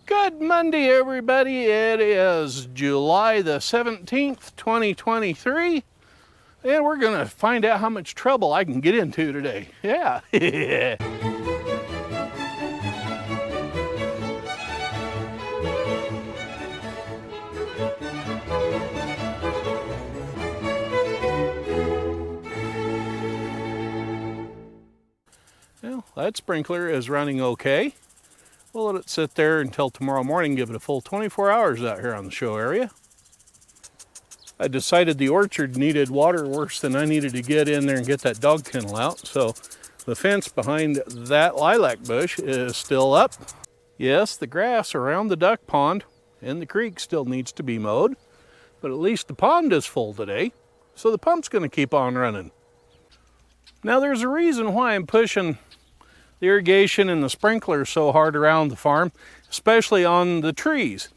Good Monday, everybody. It is July the 17th, 2023, and we're going to find out how much trouble I can get into today. Yeah. Well, that sprinkler is running okay. We'll let it sit there until tomorrow morning, give it a full 24 hours out here on the show area. I decided the orchard needed water worse than I needed to get in there and get that dog kennel out, so the fence behind that lilac bush is still up. Yes, the grass around the duck pond and the creek still needs to be mowed, but at least the pond is full today, so the pump's going to keep on running. Now there's a reason why I'm pushing the irrigation and the sprinklers so hard around the farm, especially on the trees.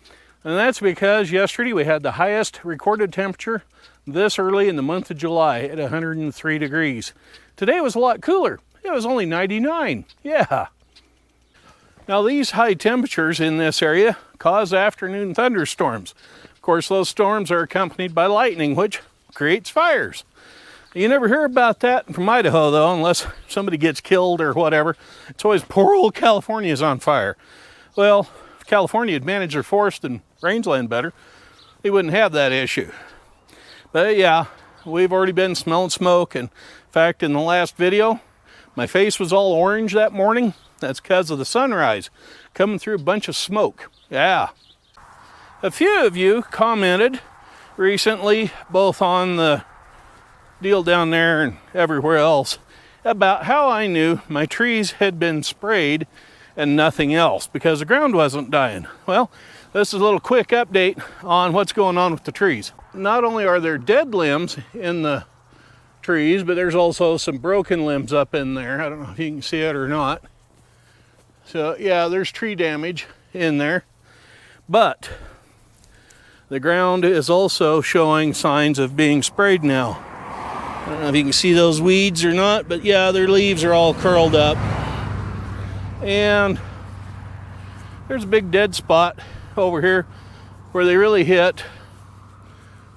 And that's because yesterday we had the highest recorded temperature this early in the month of July at 103 degrees. Today was a lot cooler. It was only 99. Yeah. Now these high temperatures in this area cause afternoon thunderstorms. Of course, those storms are accompanied by lightning, which creates fires. You never hear about that from Idaho, though, unless somebody gets killed or whatever. It's always poor old California's on fire. Well, if California had managed their forest and rangeland better, they wouldn't have that issue. But yeah, we've already been smelling smoke. And in fact, in the last video, my face was all orange that morning. That's because of the sunrise coming through a bunch of smoke. Yeah. A few of you commented recently, both on the deal down there and everywhere else, about how I knew my trees had been sprayed and nothing else because the ground wasn't dying. Well, this is a little quick update on what's going on with the trees. Not only are there dead limbs in the trees, but there's also some broken limbs up in there. I don't know if you can see it or not. So yeah, there's tree damage in there, but the ground is also showing signs of being sprayed now. I don't know if you can see those weeds or not, but yeah, their leaves are all curled up. And there's a big dead spot over here where they really hit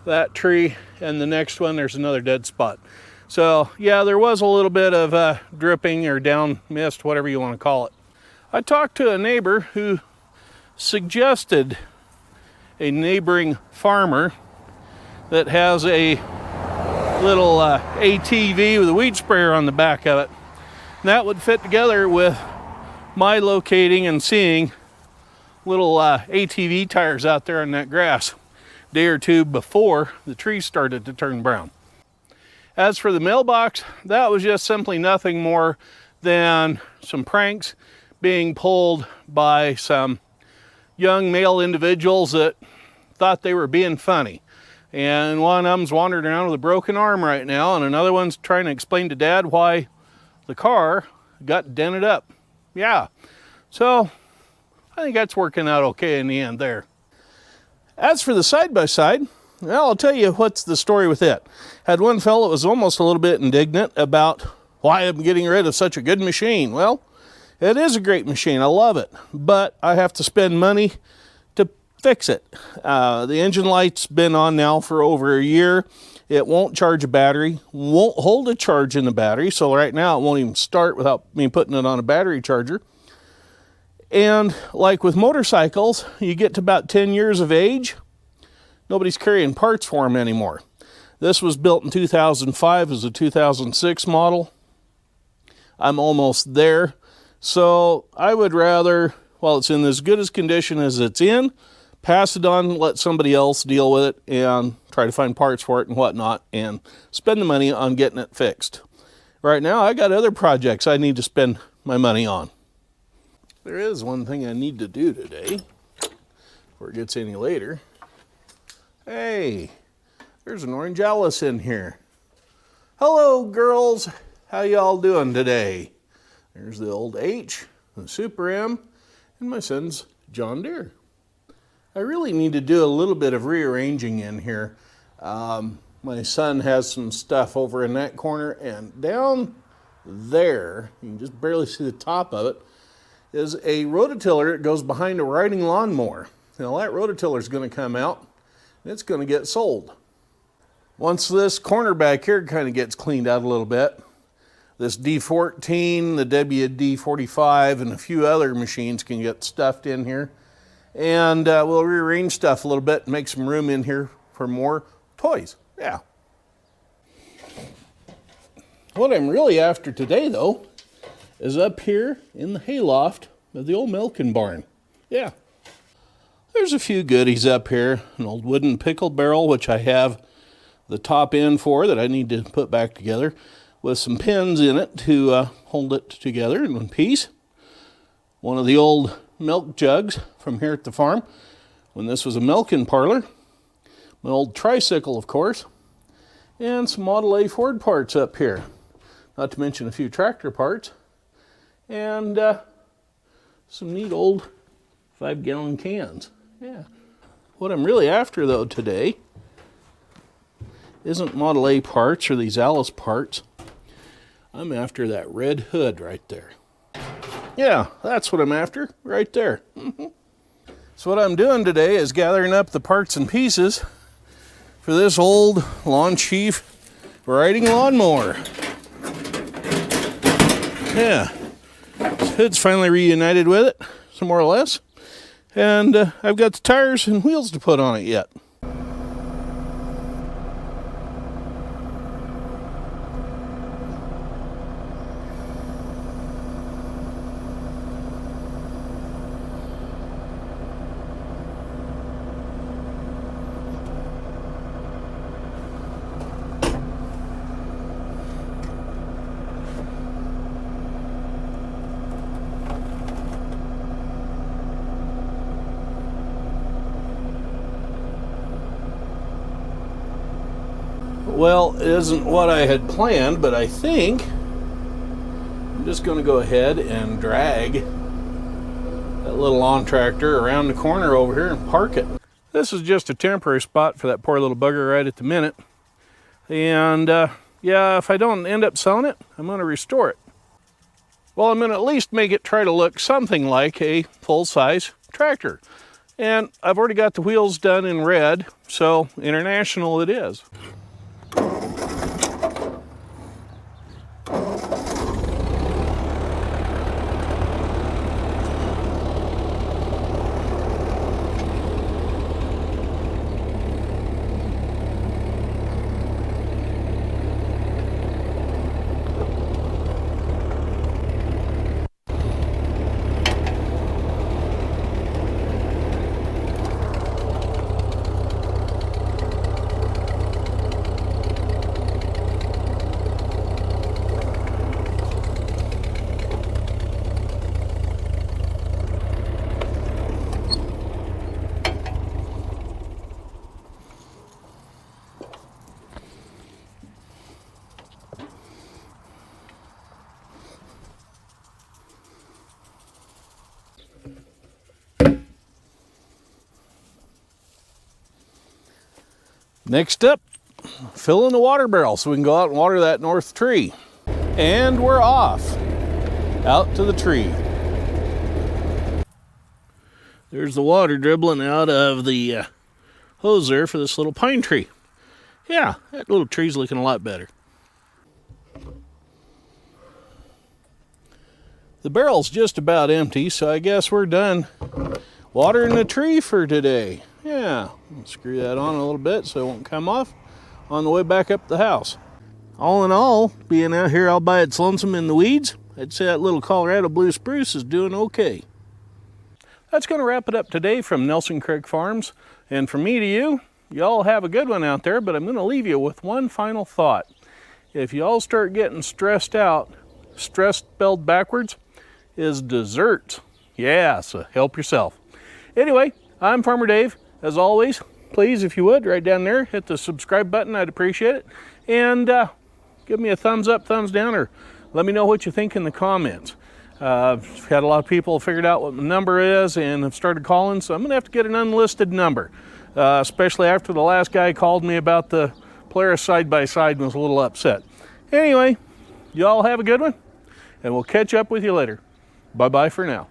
that tree, and the next one there's another dead spot. So yeah, there was a little bit of dripping or down mist, whatever you want to call it. I talked to a neighbor who suggested a neighboring farmer that has a little ATV with a weed sprayer on the back of it. And that would fit together with my locating and seeing little ATV tires out there in that grass a day or two before the trees started to turn brown. As for the mailbox, that was just simply nothing more than some pranks being pulled by some young male individuals that thought they were being funny. And one of them's wandering around with a broken arm right now, and another one's trying to explain to Dad why the car got dented up. Yeah, so I think that's working out okay in the end there. As for the side-by-side, well, I'll tell you what's the story with it. Had one fellow that was almost a little bit indignant about why I'm getting rid of such a good machine. Well, it is a great machine. I love it, but I have to spend money to fix it. The engine light's been on now for over a year. It won't charge a battery, won't hold a charge in the battery, so right now it won't even start without me putting it on a battery charger. And like with motorcycles, you get to about 10 years of age, nobody's carrying parts for them anymore. This was built in 2005 as a 2006 model. I'm almost there, so I would rather, while it's in as good as condition as it's in, pass it on, let somebody else deal with it, and try to find parts for it and whatnot, and spend the money on getting it fixed. Right now, I got other projects I need to spend my money on. There is one thing I need to do today, before it gets any later. Hey, there's an orange Alice in here. Hello, girls. How y'all doing today? There's the old H, the Super M, and my son's John Deere. I really need to do a little bit of rearranging in here. My son has some stuff over in that corner, and down there, you can just barely see the top of it, is a rototiller that goes behind a riding lawnmower. Now that rototiller is going to come out and it's going to get sold. Once this corner back here kind of gets cleaned out a little bit, this D14, the WD45, and a few other machines can get stuffed in here. And we'll rearrange stuff a little bit and make some room in here for more toys. Yeah. What I'm really after today, though, is up here in the hayloft of the old milking barn. Yeah. There's a few goodies up here. An old wooden pickle barrel, which I have the top end for that I need to put back together, with some pins in it to hold it together in one piece. One of the old milk jugs from here at the farm when this was a milking parlor. My old tricycle, of course. And some Model A Ford parts up here. Not to mention a few tractor parts. And some neat old 5-gallon cans. Yeah. What I'm really after, though, today isn't Model A parts or these Alice parts. I'm after that red hood right there. Yeah, that's what I'm after, right there. So what I'm doing today is gathering up the parts and pieces for this old Lawn Chief riding lawnmower. Yeah, this hood's finally reunited with it, some more or less. And I've got the tires and wheels to put on it yet. Well, it isn't what I had planned, but I think I'm just going to go ahead and drag that little lawn tractor around the corner over here and park it. This is just a temporary spot for that poor little bugger right at the minute. And yeah, if I don't end up selling it, I'm going to restore it. Well, I'm going to at least make it try to look something like a full-size tractor. And I've already got the wheels done in red, so International it is. Next up, fill in the water barrel so we can go out and water that north tree. And we're off, out to the tree. There's the water dribbling out of the hose there for this little pine tree. Yeah, that little tree's looking a lot better. The barrel's just about empty, so I guess we're done watering the tree for today. Yeah, screw that on a little bit so it won't come off on the way back up the house. All in all, being out here all by its lonesome in the weeds, I'd say that little Colorado blue spruce is doing okay. That's going to wrap it up today from Nelson Creek Farms. And from me to you, y'all have a good one out there, but I'm going to leave you with one final thought. If y'all start getting stressed out, stress spelled backwards is desserts. Yeah, so help yourself. Anyway, I'm Farmer Dave. As always, please, if you would, right down there, hit the subscribe button. I'd appreciate it. And give me a thumbs up, thumbs down, or let me know what you think in the comments. I've had a lot of people figured out what my number is and have started calling, so I'm going to have to get an unlisted number, especially after the last guy called me about the Polaris side-by-side and was a little upset. Anyway, y'all have a good one, and we'll catch up with you later. Bye-bye for now.